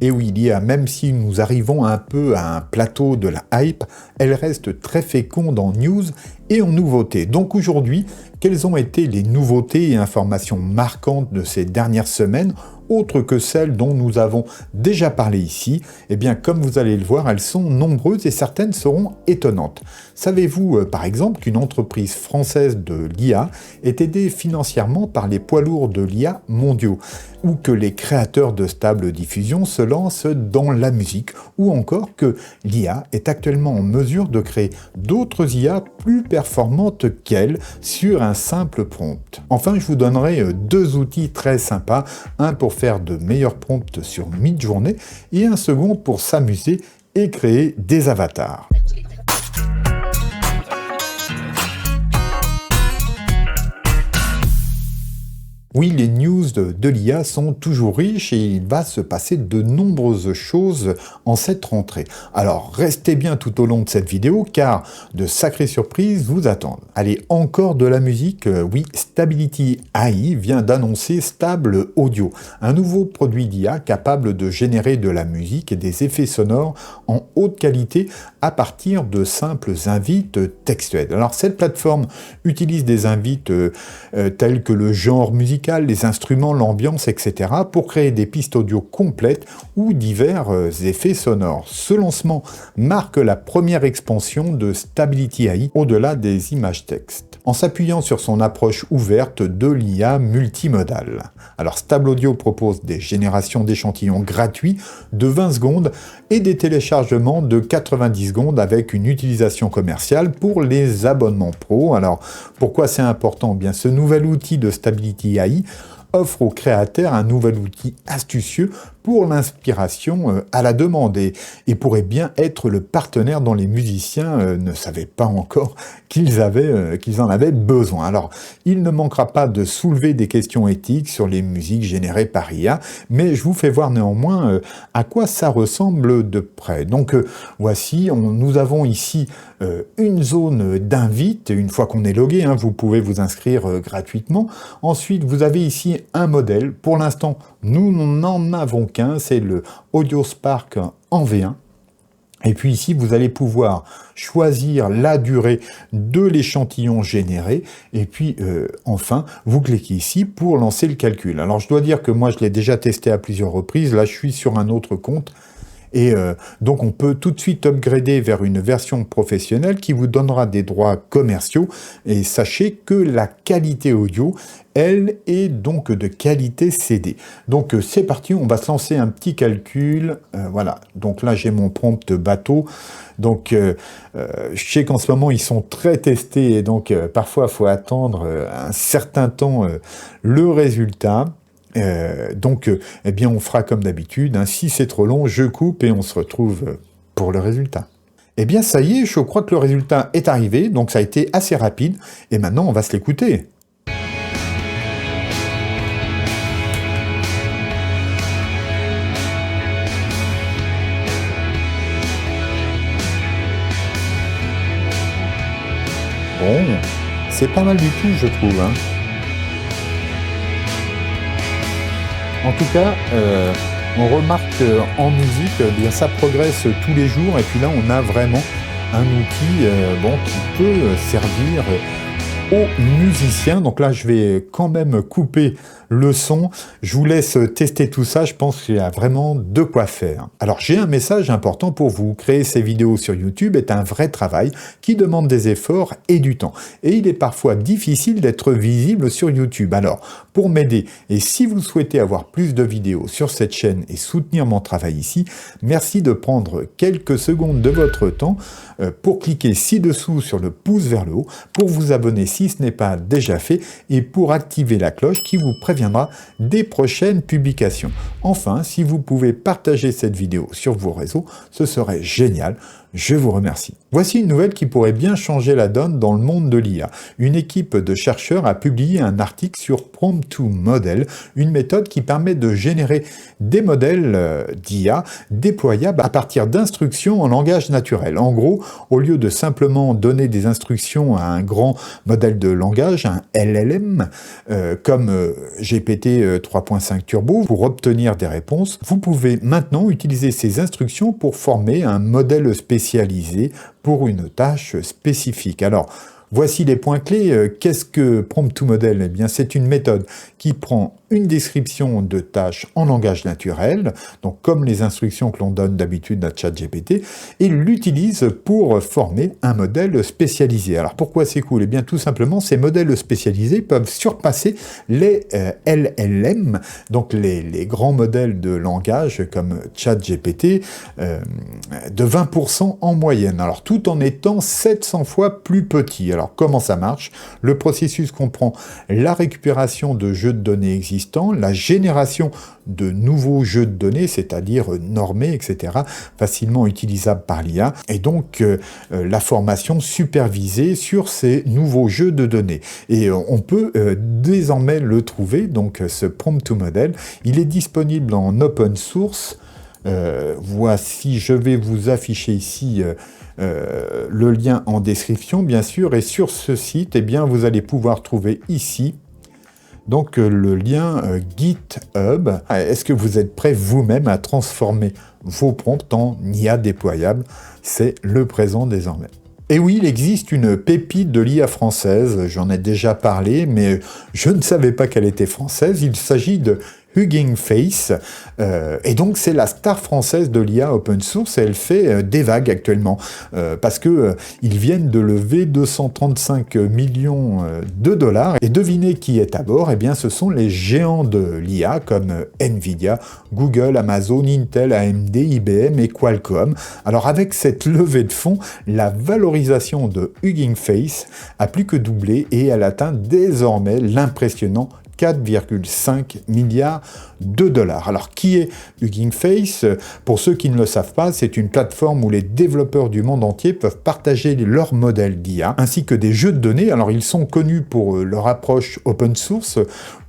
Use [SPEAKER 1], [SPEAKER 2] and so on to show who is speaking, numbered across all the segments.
[SPEAKER 1] Et oui, l'IA, même si nous arrivons un peu à un plateau de la hype, elle reste très féconde en news et en nouveautés. Donc aujourd'hui, quelles ont été les nouveautés et informations marquantes de ces dernières semaines, autres que celles dont nous avons déjà parlé ici? Eh bien, comme vous allez le voir, elles sont nombreuses et certaines seront étonnantes. Savez-vous, par exemple, qu'une entreprise française de l'IA est aidée financièrement par les poids lourds de l'IA mondiaux, ou que les créateurs de stable diffusion se lancent dans la musique, ou encore que l'IA est actuellement en mesure de créer d'autres IA plus performantes qu'elle sur un simple prompt. Enfin, je vous donnerai deux outils très sympas, un pour faire de meilleurs prompts sur Midjourney et un second pour s'amuser et créer des avatars. Oui, les news de l'IA sont toujours riches et il va se passer de nombreuses choses en cette rentrée. Alors, restez bien tout au long de cette vidéo car de sacrées surprises vous attendent. Allez, encore de la musique. Oui, Stability AI vient d'annoncer Stable Audio, un nouveau produit d'IA capable de générer de la musique et des effets sonores en haute qualité à partir de simples invites textuels. Alors, cette plateforme utilise des invites tels que le genre musical, les instruments, l'ambiance, etc. pour créer des pistes audio complètes ou divers effets sonores. Ce lancement marque la première expansion de Stability AI au-delà des images textes, en s'appuyant sur son approche ouverte de l'IA multimodale. Alors Stable Audio propose des générations d'échantillons gratuits de 20 secondes et des téléchargements de 90 secondes avec une utilisation commerciale pour les abonnements pro. Alors pourquoi c'est important? Bien, ce nouvel outil de Stability AI offre aux créateurs un nouvel outil astucieux pour l'inspiration à la demande et pourrait bien être le partenaire dont les musiciens ne savaient pas encore qu'ils en avaient besoin. Alors, il ne manquera pas de soulever des questions éthiques sur les musiques générées par IA, mais je vous fais voir néanmoins à quoi ça ressemble de près. Donc, voici, nous avons ici une zone d'invite. Une fois qu'on est logué, vous pouvez vous inscrire gratuitement. Ensuite, vous avez ici un modèle. Pour l'instant, nous n'en avons qu'un, c'est le AudioSpark en V1. Et puis ici, vous allez pouvoir choisir la durée de l'échantillon généré. Et puis, enfin, vous cliquez ici pour lancer le calcul. Alors, je dois dire que moi, je l'ai déjà testé à plusieurs reprises. Là, je suis sur un autre compte. Et donc on peut tout de suite upgrader vers une version professionnelle qui vous donnera des droits commerciaux. Et sachez que la qualité audio, elle, est donc de qualité CD. Donc c'est parti, on va se lancer un petit calcul. Voilà, donc là j'ai mon prompt bateau. Donc je sais qu'en ce moment ils sont très testés et donc parfois il faut attendre un certain temps le résultat. Eh bien, on fera comme d'habitude. Si c'est trop long, je coupe et on se retrouve pour le résultat. Eh bien, ça y est, je crois que le résultat est arrivé, donc ça a été assez rapide. Et maintenant, on va se l'écouter. Bon, c'est pas mal du tout, je trouve. En tout cas, on remarque en musique, bien ça progresse tous les jours, et puis là on a vraiment un outil qui peut servir aux musiciens. Donc là je vais quand même couper le son, je vous laisse tester tout ça, je pense qu'il y a vraiment de quoi faire. Alors j'ai un message important pour vous, créer ces vidéos sur YouTube est un vrai travail qui demande des efforts et du temps. Et il est parfois difficile d'être visible sur YouTube. Alors pour m'aider, et si vous souhaitez avoir plus de vidéos sur cette chaîne et soutenir mon travail ici, merci de prendre quelques secondes de votre temps pour cliquer ci-dessous sur le pouce vers le haut, pour vous abonner si ce n'est pas déjà fait, et pour activer la cloche qui vous préviendra des prochaines publications. Enfin, si vous pouvez partager cette vidéo sur vos réseaux, ce serait génial. Je vous remercie. Voici une nouvelle qui pourrait bien changer la donne dans le monde de l'IA. Une équipe de chercheurs a publié un article sur Prompt-to-Model, une méthode qui permet de générer des modèles d'IA déployables à partir d'instructions en langage naturel. En gros, au lieu de simplement donner des instructions à un grand modèle de langage, un LLM, comme GPT 3.5 Turbo, pour obtenir des réponses, vous pouvez maintenant utiliser ces instructions pour former un modèle spécialisé pour une tâche spécifique. Alors, voici les points clés. Qu'est-ce que Prompt-to-Model? Eh bien, c'est une méthode qui prend une description de tâches en langage naturel, donc comme les instructions que l'on donne d'habitude à ChatGPT, et l'utilise pour former un modèle spécialisé. Alors pourquoi c'est cool? Eh bien tout simplement, ces modèles spécialisés peuvent surpasser les LLM, donc les grands modèles de langage comme ChatGPT, de 20% en moyenne, alors tout en étant 700 fois plus petit. Alors comment ça marche? Le processus comprend la récupération de jeux de données existants, la génération de nouveaux jeux de données, c'est-à-dire normés, etc., facilement utilisables par l'IA, et donc la formation supervisée sur ces nouveaux jeux de données. Et on peut désormais le trouver, donc ce Prompt-to-Model, il est disponible en open source. Voici, je vais vous afficher ici le lien en description, bien sûr, et sur ce site, eh bien, vous allez pouvoir trouver ici donc le lien GitHub. Est-ce que vous êtes prêt vous-même à transformer vos prompts en IA déployable? C'est le présent désormais. Et oui, il existe une pépite de l'IA française, j'en ai déjà parlé, mais je ne savais pas qu'elle était française. Il s'agit de Hugging Face, et donc c'est la star française de l'IA open source, et elle fait des vagues actuellement, parce que ils viennent de lever 235 millions de dollars, et devinez qui est à bord? Eh bien ce sont les géants de l'IA, comme Nvidia, Google, Amazon, Intel, AMD, IBM et Qualcomm. Alors avec cette levée de fonds, la valorisation de Hugging Face a plus que doublé, et elle atteint désormais l'impressionnant 4,5 milliards de dollars. Alors, qui est Hugging Face? Pour ceux qui ne le savent pas, c'est une plateforme où les développeurs du monde entier peuvent partager leurs modèles d'IA, ainsi que des jeux de données. Alors, ils sont connus pour leur approche open source,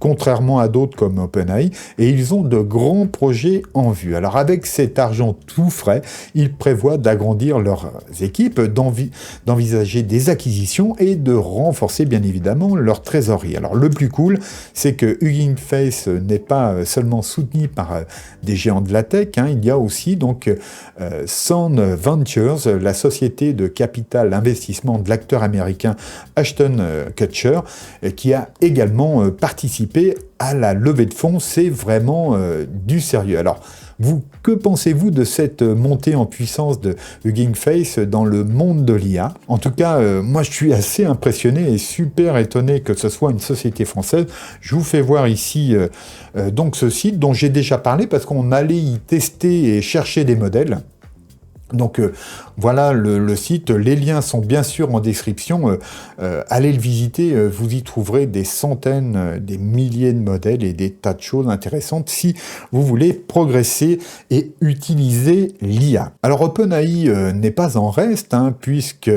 [SPEAKER 1] contrairement à d'autres comme OpenAI, et ils ont de grands projets en vue. Alors, avec cet argent tout frais, ils prévoient d'agrandir leurs équipes, d'envisager des acquisitions et de renforcer, bien évidemment, leur trésorerie. Alors, le plus cool, c'est que Hugging Face n'est pas seulement soutenu par des géants de la tech, hein, il y a aussi donc Sound Ventures, la société de capital investissement de l'acteur américain Ashton Kutcher, qui a également participé à la levée de fonds. C'est vraiment du sérieux. Alors, que pensez-vous de cette montée en puissance de Hugging Face dans le monde de l'IA? En tout cas, moi je suis assez impressionné et super étonné que ce soit une société française. Je vous fais voir ici donc ce site dont j'ai déjà parlé parce qu'on allait y tester et chercher des modèles. Donc voilà le site, les liens sont bien sûr en description, allez le visiter, vous y trouverez des centaines, des milliers de modèles et des tas de choses intéressantes si vous voulez progresser et utiliser l'IA. Alors OpenAI n'est pas en reste, hein, puisque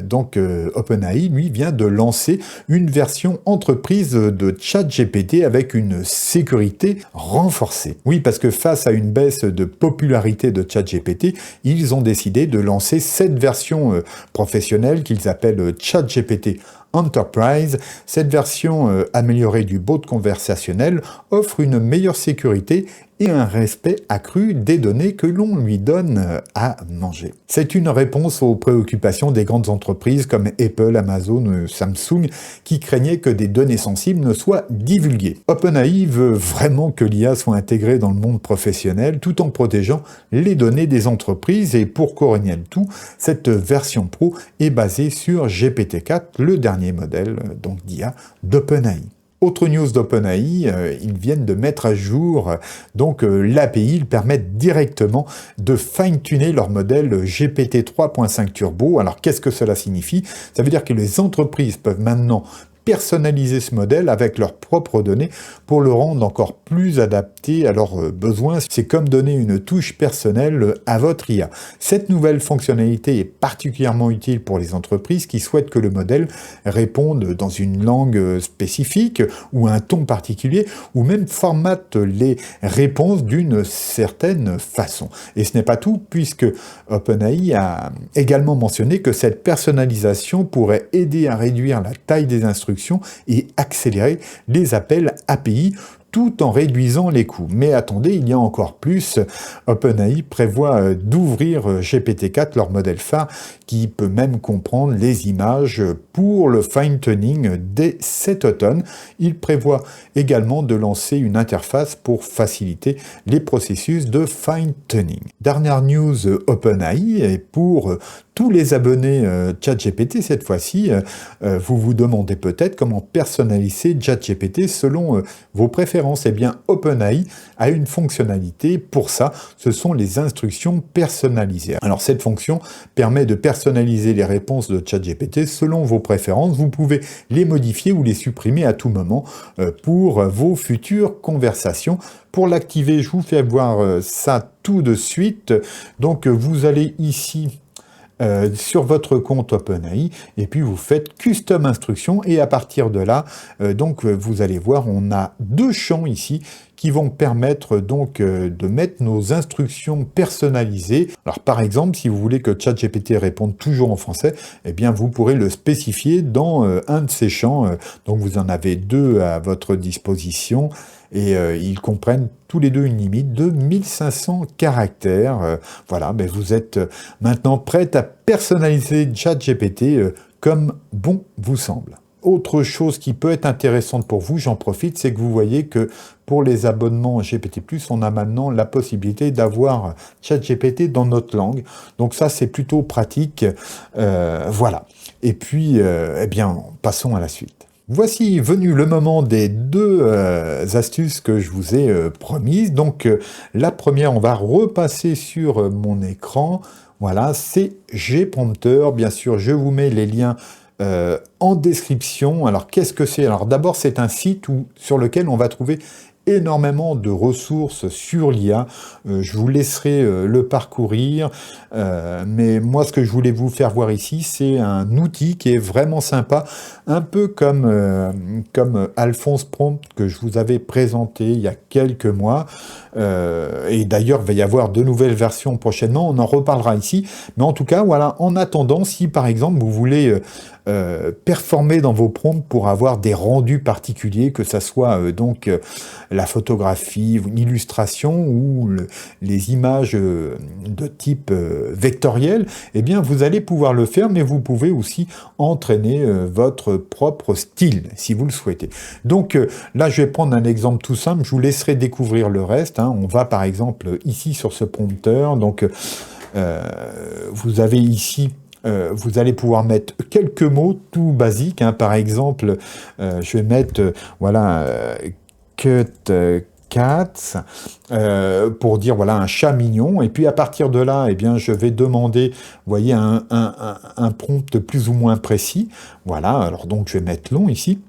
[SPEAKER 1] donc OpenAI lui vient de lancer une version entreprise de ChatGPT avec une sécurité renforcée. Oui, parce que face à une baisse de popularité de ChatGPT, ils ont décidé de lancer cette version professionnelle qu'ils appellent ChatGPT Enterprise. Cette version améliorée du bot conversationnel offre une meilleure sécurité et un respect accru des données que l'on lui donne à manger. C'est une réponse aux préoccupations des grandes entreprises comme Apple, Amazon, Samsung, qui craignaient que des données sensibles ne soient divulguées. OpenAI veut vraiment que l'IA soit intégrée dans le monde professionnel tout en protégeant les données des entreprises, et pour couronner le tout, cette version pro est basée sur GPT-4, le dernier modèle donc d'IA d'OpenAI. Autre news d'OpenAI, ils viennent de mettre à jour donc l'API, ils permettent directement de fine-tuner leur modèle GPT 3.5 Turbo. Alors qu'est-ce que cela signifie? Ça veut dire que les entreprises peuvent maintenant personnaliser ce modèle avec leurs propres données pour le rendre encore plus adapté à leurs besoins. C'est comme donner une touche personnelle à votre IA. Cette nouvelle fonctionnalité est particulièrement utile pour les entreprises qui souhaitent que le modèle réponde dans une langue spécifique ou un ton particulier, ou même formate les réponses d'une certaine façon. Et ce n'est pas tout, puisque OpenAI a également mentionné que cette personnalisation pourrait aider à réduire la taille des instructions et accélérer les appels API, tout en réduisant les coûts. Mais attendez, il y a encore plus. OpenAI prévoit d'ouvrir GPT-4, leur modèle phare, qui peut même comprendre les images pour le fine-tuning dès cet automne. Il prévoit également de lancer une interface pour faciliter les processus de fine-tuning. Dernière news OpenAI, et pour tous les abonnés ChatGPT cette fois-ci, vous vous demandez peut-être comment personnaliser ChatGPT selon vos préférences. Eh bien, OpenAI a une fonctionnalité pour ça, ce sont les instructions personnalisées. Alors cette fonction permet de personnaliser les réponses de ChatGPT selon vos préférences. Vous pouvez les modifier ou les supprimer à tout moment pour vos futures conversations. Pour l'activer, je vous fais voir ça tout de suite. Donc vous allez ici sur votre compte OpenAI, et puis vous faites Custom Instructions, et à partir de là, vous allez voir, on a deux champs ici qui vont permettre donc de mettre nos instructions personnalisées. Alors par exemple, si vous voulez que ChatGPT réponde toujours en français, eh bien vous pourrez le spécifier dans un de ces champs. Donc vous en avez deux à votre disposition, et ils comprennent tous les deux une limite de 1500 caractères. Voilà, mais vous êtes maintenant prêt à personnaliser ChatGPT comme bon vous semble. Autre chose qui peut être intéressante pour vous, j'en profite, c'est que vous voyez que pour les abonnements GPT+, on a maintenant la possibilité d'avoir ChatGPT dans notre langue. Donc ça, c'est plutôt pratique. Voilà. Et puis, eh bien, passons à la suite. Voici venu le moment des deux astuces que je vous ai promises. Donc la première, on va repasser sur mon écran. Voilà, c'est Gprompter. Bien sûr, je vous mets les liens en description. Alors qu'est-ce que c'est? Alors d'abord, c'est un site sur lequel on va trouver énormément de ressources sur l'IA. Je vous laisserai le parcourir, mais moi ce que je voulais vous faire voir ici, c'est un outil qui est vraiment sympa, un peu comme Alphonse Prompt que je vous avais présenté il y a quelques mois, et d'ailleurs il va y avoir de nouvelles versions prochainement, on en reparlera ici, mais en tout cas voilà, en attendant, si par exemple vous voulez performer dans vos prompts pour avoir des rendus particuliers, que ça soit la photographie, l'illustration ou les images de type vectoriel, eh bien vous allez pouvoir le faire, mais vous pouvez aussi entraîner votre propre style si vous le souhaitez. Donc là je vais prendre un exemple tout simple, je vous laisserai découvrir le reste. On va par exemple ici sur ce prompteur, donc vous avez ici vous allez pouvoir mettre quelques mots tout basiques, par exemple, je vais mettre, cut cats, pour dire, voilà, un chat mignon, et puis à partir de là, eh bien, je vais demander, vous voyez, un prompt plus ou moins précis, voilà, alors donc je vais mettre long ici.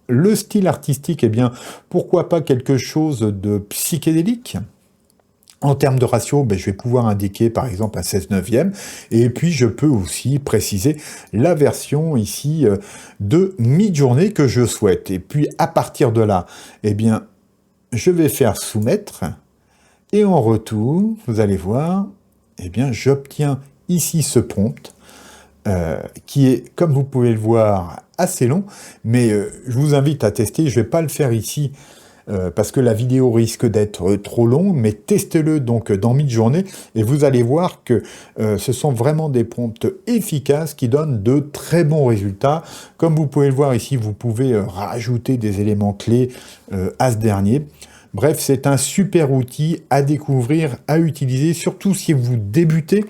[SPEAKER 1] Le style artistique, eh bien, pourquoi pas quelque chose de psychédélique? En termes de ratio, je vais pouvoir indiquer par exemple un 16/9, et puis je peux aussi préciser la version ici de Midjourney que je souhaite. Et puis à partir de là, eh bien, je vais faire soumettre, et en retour, vous allez voir, eh bien, j'obtiens ici ce prompt, qui est, comme vous pouvez le voir, assez long, mais je vous invite à tester, je ne vais pas le faire ici, parce que la vidéo risque d'être trop longue, mais testez-le donc dans Midjourney, et vous allez voir que ce sont vraiment des prompts efficaces qui donnent de très bons résultats. Comme vous pouvez le voir ici, vous pouvez rajouter des éléments clés à ce dernier. Bref, c'est un super outil à découvrir, à utiliser, surtout si vous débutez,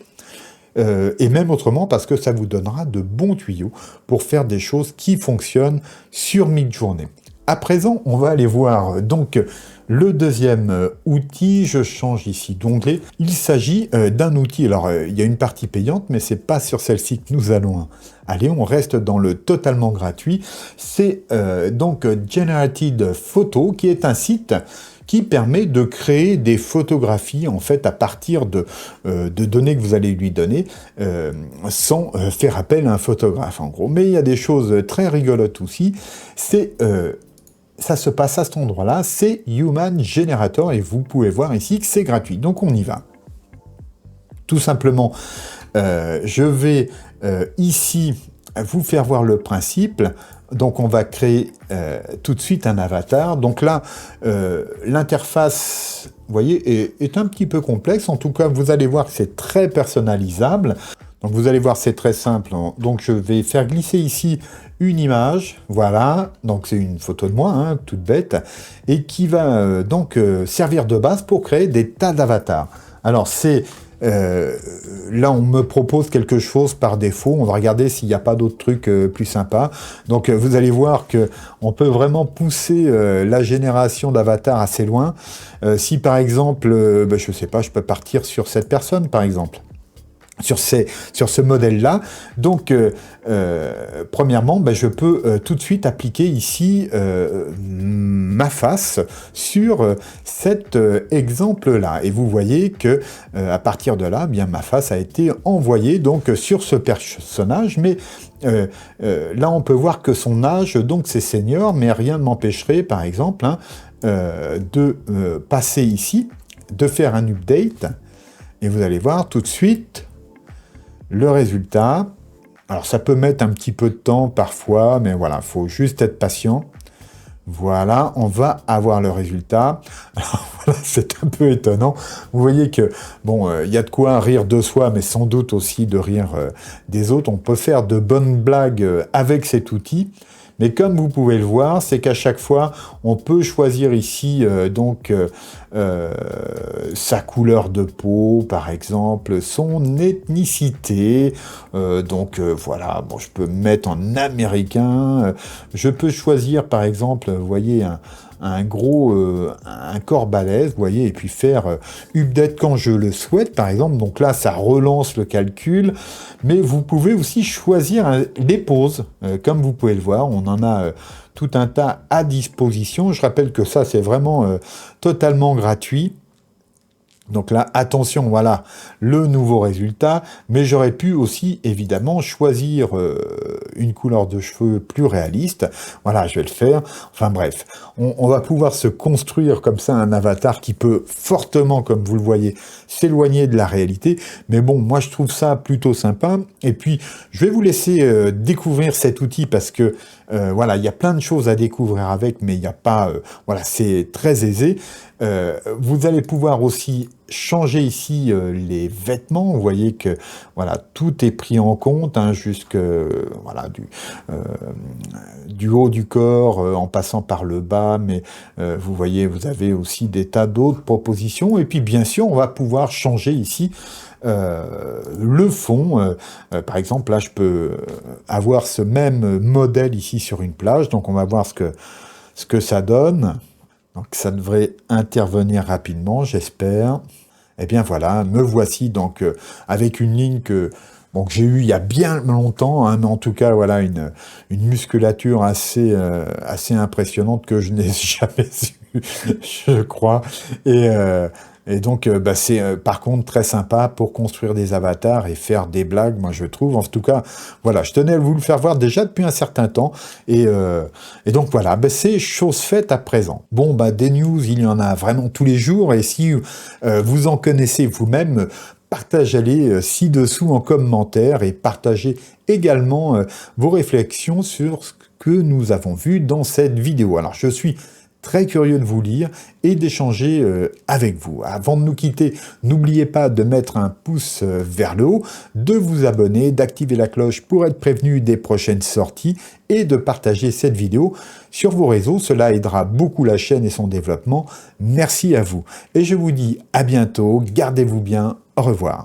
[SPEAKER 1] et même autrement, parce que ça vous donnera de bons tuyaux pour faire des choses qui fonctionnent sur Midjourney. À présent, on va aller voir donc Le deuxième outil, je change ici d'onglet. Il s'agit d'un outil, alors il y a une partie payante, mais c'est pas sur celle-ci que nous allons aller, on reste dans le totalement gratuit. C'est donc Generated Photo, qui est un site qui permet de créer des photographies en fait à partir de données que vous allez lui donner sans faire appel à un photographe en gros. Mais il y a des choses très rigolotes aussi. Ça se passe à cet endroit-là, c'est Human Generator et vous pouvez voir ici que c'est gratuit. Donc on y va. Tout simplement, je vais ici vous faire voir le principe. Donc on va créer tout de suite un avatar. Donc là, l'interface, vous voyez, est un petit peu complexe. En tout cas, vous allez voir que c'est très personnalisable. Donc vous allez voir, c'est très simple. Donc je vais faire glisser ici une image. Voilà, donc c'est une photo de moi, hein, toute bête, et qui va donc servir de base pour créer des tas d'avatars. Alors c'est... là, on me propose quelque chose par défaut. On va regarder s'il n'y a pas d'autres trucs plus sympas. Donc, vous allez voir que on peut vraiment pousser la génération d'avatars assez loin. Si, par exemple, je sais pas, je peux partir sur cette personne, par exemple. Sur ce modèle-là. Donc, premièrement, je peux tout de suite appliquer ici ma face sur cet exemple-là. Et vous voyez que à partir de là, bien ma face a été envoyée donc sur ce personnage. Mais là, on peut voir que son âge, donc c'est senior, mais rien ne m'empêcherait, par exemple, de passer ici, de faire un update. Et vous allez voir tout de suite le résultat. Alors ça peut mettre un petit peu de temps parfois, mais voilà, il faut juste être patient. Voilà, on va avoir le résultat. Alors voilà, c'est un peu étonnant. Vous voyez que, bon, il y a de quoi rire de soi, mais sans doute aussi de rire des autres. On peut faire de bonnes blagues avec cet outil. Mais comme vous pouvez le voir, c'est qu'à chaque fois, on peut choisir ici sa couleur de peau, par exemple, son ethnicité. Voilà, bon, je peux mettre en américain. Je peux choisir, par exemple, vous voyez, un corps balèze, vous voyez, et puis faire update quand je le souhaite, par exemple. Donc là, ça relance le calcul. Mais vous pouvez aussi choisir les poses. Comme vous pouvez le voir, on en a tout un tas à disposition. Je rappelle que ça, c'est vraiment totalement gratuit. Donc là, attention, voilà, le nouveau résultat, mais j'aurais pu aussi, évidemment, choisir une couleur de cheveux plus réaliste. Voilà, je vais le faire. Enfin bref, on va pouvoir se construire comme ça un avatar qui peut fortement, comme vous le voyez, s'éloigner de la réalité. Mais bon, moi, je trouve ça plutôt sympa. Et puis, je vais vous laisser découvrir cet outil parce que, voilà, il y a plein de choses à découvrir avec, mais il n'y a pas... voilà, c'est très aisé. Vous allez pouvoir aussi changer ici les vêtements. Vous voyez que voilà, tout est pris en compte, hein, jusque voilà, du haut du corps en passant par le bas, mais vous voyez, vous avez aussi des tas d'autres propositions. Et puis bien sûr, on va pouvoir changer ici le fond. Par exemple, là, je peux avoir ce même modèle ici sur une plage. Donc, on va voir ce que ça donne. Donc ça devrait intervenir rapidement, j'espère. Eh bien voilà, me voici donc avec une ligne que j'ai eue il y a bien longtemps, hein, mais en tout cas voilà une musculature assez impressionnante que je n'ai jamais eue, je crois. Et donc, c'est par contre très sympa pour construire des avatars et faire des blagues, moi je trouve. En tout cas, voilà, je tenais à vous le faire voir déjà depuis un certain temps. Et donc voilà, c'est chose faite à présent. Bon, des news, il y en a vraiment tous les jours. Et si vous en connaissez vous-même, partagez-les ci-dessous en commentaire et partagez également vos réflexions sur ce que nous avons vu dans cette vidéo. Alors, je suis très curieux de vous lire et d'échanger avec vous. Avant de nous quitter, n'oubliez pas de mettre un pouce vers le haut, de vous abonner, d'activer la cloche pour être prévenu des prochaines sorties et de partager cette vidéo sur vos réseaux. Cela aidera beaucoup la chaîne et son développement. Merci à vous. Et je vous dis à bientôt. Gardez-vous bien. Au revoir.